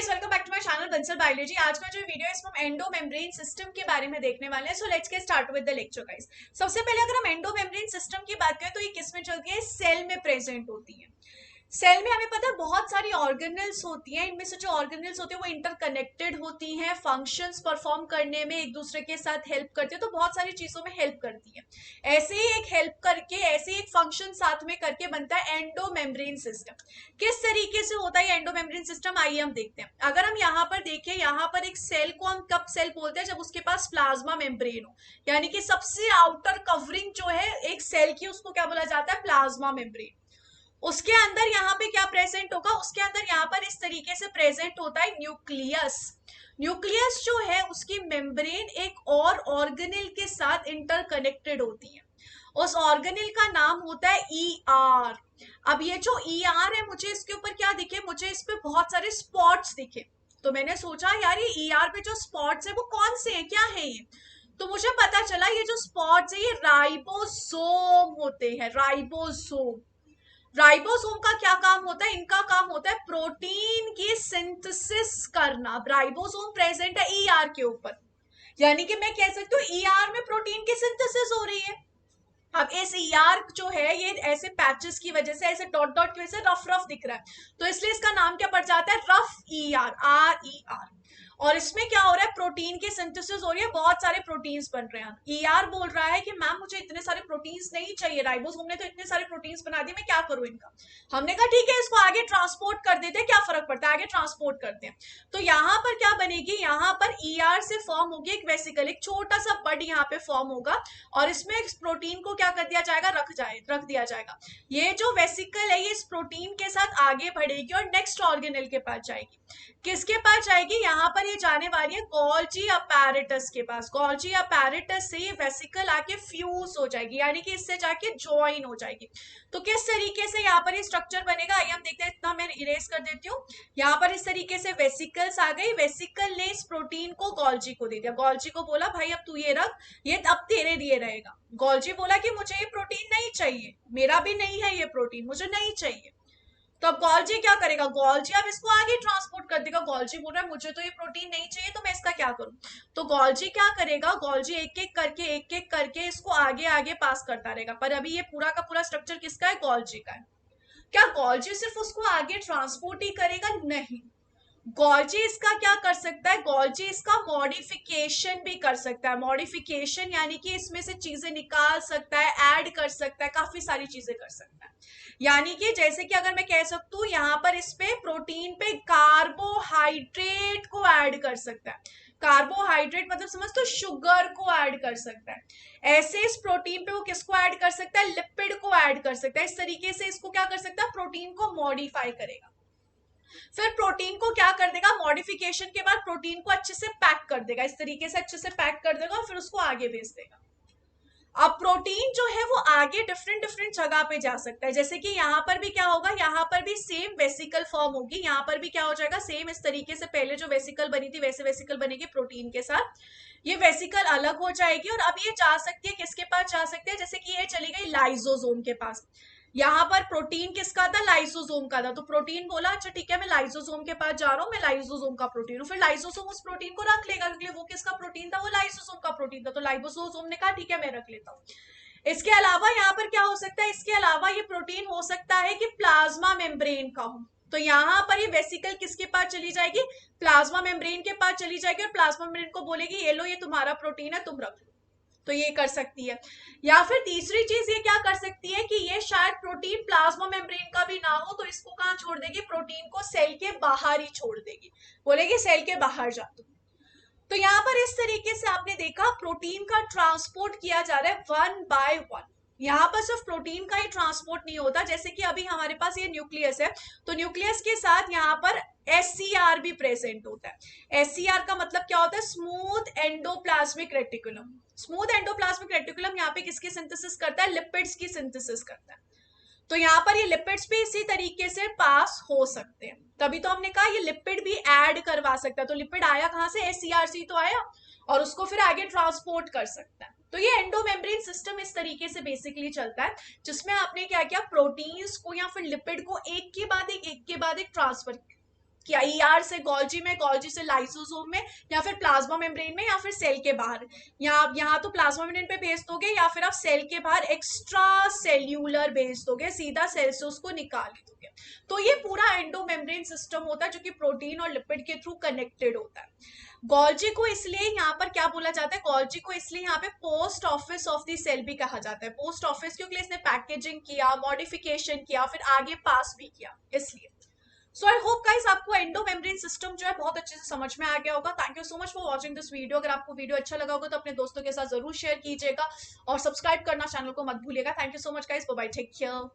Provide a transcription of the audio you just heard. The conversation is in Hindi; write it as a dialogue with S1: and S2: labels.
S1: Guys, welcome back to my channel Bansal biology. आज का जो वीडियो है इसमें हम एंडो मेम्ब्रेन सिस्टम के बारे में देखने वाले हैं। So let's get start with the lecture guys. सबसे पहले अगर हम एंडो मेम्ब्रेन सिस्टम की बात करें तो ये किस में चलती है? सेल में प्रेजेंट होती है। सेल में हमें पता है बहुत सारी ऑर्गेनल्स होती हैं। इनमें से जो ऑर्गेनल्स होती है वो इंटरकनेक्टेड होती हैं, फंक्शंस परफॉर्म करने में एक दूसरे के साथ हेल्प करती है, तो बहुत सारी चीजों में हेल्प करती है। ऐसे ही एक हेल्प करके, ऐसे ही एक फंक्शन साथ में करके बनता है एंडो मेम्ब्रेन सिस्टम। किस तरीके से होता है एंडो मेम्ब्रेन सिस्टम, आइए हम देखते हैं। अगर हम यहाँ पर देखें, यहाँ पर एक सेल को हम कब सेल बोलते हैं? जब उसके पास प्लाज्मा मेम्ब्रेन हो, यानी कि सबसे आउटर कवरिंग जो है एक सेल की, उसको क्या बोला जाता है? Plasma membrane. उसके अंदर यहाँ पे क्या प्रेजेंट होगा? उसके अंदर यहाँ पर इस तरीके से प्रेजेंट होता है न्यूक्लियस। न्यूक्लियस जो है उसकी मेम्ब्रेन एक और ऑर्गेनेल के साथ इंटरकनेक्टेड होती है। उस ऑर्गेनेल का नाम होता है ईआर। अब ये जो ईआर है, मुझे इसके ऊपर क्या दिखे? मुझे इस पे बहुत सारे स्पॉट्स दिखे, तो मैंने सोचा यार ये ईआर पे जो स्पॉट्स है वो कौन से हैं, क्या है ये? तो मुझे पता चला ये जो स्पॉट्स है ये राइबोसोम होते हैं। राइबोसोम। राइबोसोम का क्या काम होता है? इनका काम होता है प्रोटीन की सिंथेसिस करना। राइबोसोम प्रेजेंट है ईआर के ऊपर, यानी कि मैं कह सकती हूँ ईआर में प्रोटीन की सिंथेसिस हो रही है। अब इस ईआर जो है ये ऐसे पैचेस की वजह से, ऐसे डॉट डॉट की वजह से रफ रफ दिख रहा है, तो इसलिए इसका नाम क्या पड़ जाता है? Rough ER, R E R. और इसमें क्या हो रहा है? प्रोटीन की सिंथेसिस हो रही है, बहुत सारे प्रोटीन्स बन रहे हैं। ईआर बोल रहा है कि मैम मुझे इतने सारे प्रोटीन्स नहीं चाहिए, राइबोसोम ने तो इतने सारे प्रोटीन्स बना दिए, मैं क्या करूं इनका? हमने कहा ठीक है इसको आगे ट्रांसपोर्ट कर देते हैं, क्या फर्क पड़ता है, आगे ट्रांसपोर्ट करते हैं। तो यहाँ पर क्या बनेगी? यहाँ पर ईआर से फॉर्म होगी एक वेसिकल, एक छोटा सा बड यहाँ पे फॉर्म होगा, और इसमें इस प्रोटीन को क्या कर दिया जाएगा? रख दिया जाएगा। ये जो वेसिकल है ये इस प्रोटीन के साथ आगे बढ़ेगी और नेक्स्ट ऑर्गेनल के पास जाएगी। किसके पास जाएगी? यहाँ पर ये जाने वाली है गोल्जी अपैरेटस के पास। गोल्जी अपैरेटस से ये वेसिकल आके फ्यूज हो जाएगी, यानी कि इससे जाके ज्वाइन हो जाएगी। तो किस तरीके से यहाँ पर ये स्ट्रक्चर बनेगा, आइए हम देखते हैं। इतना मैं इरेज कर देती हूँ। यहाँ पर इस तरीके से वेसिकल्स आ गई। वेसिकल ने इस प्रोटीन को गोल्जी को दे दिया। गोल्जी को बोला भाई अब तू ये रख, ये अब तेरे लिए रहेगा। गोल्जी बोला कि मुझे ये प्रोटीन नहीं चाहिए, मेरा भी नहीं है ये प्रोटीन, मुझे नहीं चाहिए। तो अब गोल्जी क्या करेगा? गोल्जी अब इसको आगे ट्रांसपोर्ट कर देगा। गोल्जी बोल रहा है मुझे तो ये प्रोटीन नहीं चाहिए, तो मैं इसका क्या करूं? तो गोल्जी क्या करेगा? गोल्जी एक एक करके इसको आगे आगे पास करता रहेगा। पर अभी ये पूरा का पूरा स्ट्रक्चर किसका है? गोल्जी का है। क्या गोल्जी सिर्फ उसको आगे ट्रांसपोर्ट ही करेगा? नहीं, गोल्जी इसका क्या कर सकता है? गोल्जी इसका मॉडिफिकेशन भी कर सकता है। मॉडिफिकेशन यानी कि इसमें से चीजें निकाल सकता है, ऐड कर सकता है, काफी सारी चीजें कर सकता है। यानी कि जैसे कि अगर मैं कह सकती हूँ यहाँ पर इस पे प्रोटीन पे कार्बोहाइड्रेट को ऐड कर सकता है। कार्बोहाइड्रेट मतलब समझ तो, शुगर को ऐड कर सकता है। ऐसे इस प्रोटीन पे वो किसको ऐड कर सकता है? लिपिड को ऐड कर सकता है। इस तरीके से इसको क्या कर सकता है? प्रोटीन को मॉडिफाई करेगा। फिर प्रोटीन को क्या कर देगा? मॉडिफिकेशन के बाद प्रोटीन को अच्छे से पैक कर देगा, इस तरीके से अच्छे से पैक कर देगा और फिर उसको आगे भेज देगा। अब प्रोटीन जो है वो आगे डिफरेंट डिफरेंट जगह पे जा सकता है। जैसे कि यहाँ पर भी क्या होगा? यहाँ पर भी सेम वेसिकल फॉर्म होगी। यहाँ पर भी क्या हो जाएगा? सेम इस तरीके से पहले जो वेसिकल बनी थी वैसे वेसिकल बनेगी प्रोटीन के साथ। ये वेसिकल अलग हो जाएगी और अब ये जा सकती है किसके पास जा सकते हैं? जैसे कि ये चली गई लाइसोसोम के पास। यहाँ पर प्रोटीन किसका था? लाइसोसोम का था। तो प्रोटीन बोला अच्छा ठीक है मैं लाइसोसोम के पास जा रहा हूँ, मैं लाइसोसोम का प्रोटीन हूँ। फिर लाइसोसोम उस प्रोटीन को रख लेगा, क्योंकि वो किसका प्रोटीन था? वो लाइसोसोम का प्रोटीन था। तो लाइसोसोम ने कहा ठीक है मैं रख लेता हूँ। इसके अलावा यहाँ पर क्या हो सकता है? इसके अलावा ये प्रोटीन हो सकता है कि प्लाज्मा मेम्ब्रेन का हो। तो यहाँ पर ये वेसिकल किसके पास चली जाएगी? प्लाज्मा मेम्ब्रेन के पास चली जाएगी और प्लाज्मा मेम्ब्रेन को बोलेगी ये लो ये तुम्हारा प्रोटीन है, तुम रख लो। तो ये कर सकती है। या फिर तीसरी चीज ये क्या कर सकती है कि ये शायद प्रोटीन प्लाज्मा मेम्ब्रेन का भी ना हो, तो इसको कहाँ छोड़ देगी? प्रोटीन को सेल के बाहर ही छोड़ देगी, बोलेगी सेल के बाहर जा तुम। तो यहाँ पर इस तरीके से आपने देखा प्रोटीन का ट्रांसपोर्ट किया जा रहा है वन बाय वन। यहाँ पर सिर्फ प्रोटीन का ही ट्रांसपोर्ट नहीं होता, जैसे कि अभी हमारे पास ये न्यूक्लियस है, तो न्यूक्लियस के साथ यहाँ पर एससीआर भी प्रेजेंट होता है। एससीआर का मतलब क्या होता है? Smooth endoplasmic reticulum. Smooth endoplasmic reticulum यहाँ पे किसकी सिंथेसिस करता है? लिपिड्स की सिंथेसिस करता है। तो यहाँ पर ये लिपिड्स भी इसी तरीके से पास हो सकते हैं। तभी तो हमने कहा ये लिपिड भी ऐड करवा सकता है। तो लिपिड आया कहाँ से? एससीआरसी तो आया, और उसको फिर आगे ट्रांसपोर्ट कर सकता है। तो ये एंडोमेम्ब्रेन सिस्टम इस तरीके से बेसिकली चलता है, जिसमें आपने क्या किया? प्रोटीन्स को या फिर लिपिड को एक के बाद एक ट्रांसफर क्या ईआर से गोल्जी में, गोल्जी से लाइसोसोम में, या फिर प्लाज्मा मेम्ब्रेन में, या फिर सेल के बाहर। यहाँ तो प्लाज्मा मेम्ब्रेन पे भेज दोगे, या फिर आप सेल के बाहर एक्स्ट्रा सेल्यूलर भेज दोगे, सीधा सेल से उसको निकाल दोगे। तो ये पूरा एंडो मेम्ब्रेन सिस्टम होता है जो कि प्रोटीन और लिपिड के थ्रू कनेक्टेड होता है। गोल्जी को इसलिए यहाँ पर क्या बोला जाता है, गोल्जी को इसलिए यहाँ पे post office of the cell भी कहा जाता है। पोस्ट ऑफिस क्योंकि इसने पैकेजिंग किया, मॉडिफिकेशन किया, फिर आगे पास भी किया, इसलिए। सो आई होप गाइस आपको एंडो मेम्ब्रेन सिस्टम जो है बहुत अच्छे से समझ में आ गया होगा। Thank you so much for watching this video. अगर आपको वीडियो अच्छा लगा होगा तो अपने दोस्तों के साथ जरूर शेयर कीजिएगा और सब्सक्राइब करना चैनल को मत भूलिएगा। Thank you so much guys, bye bye, take care.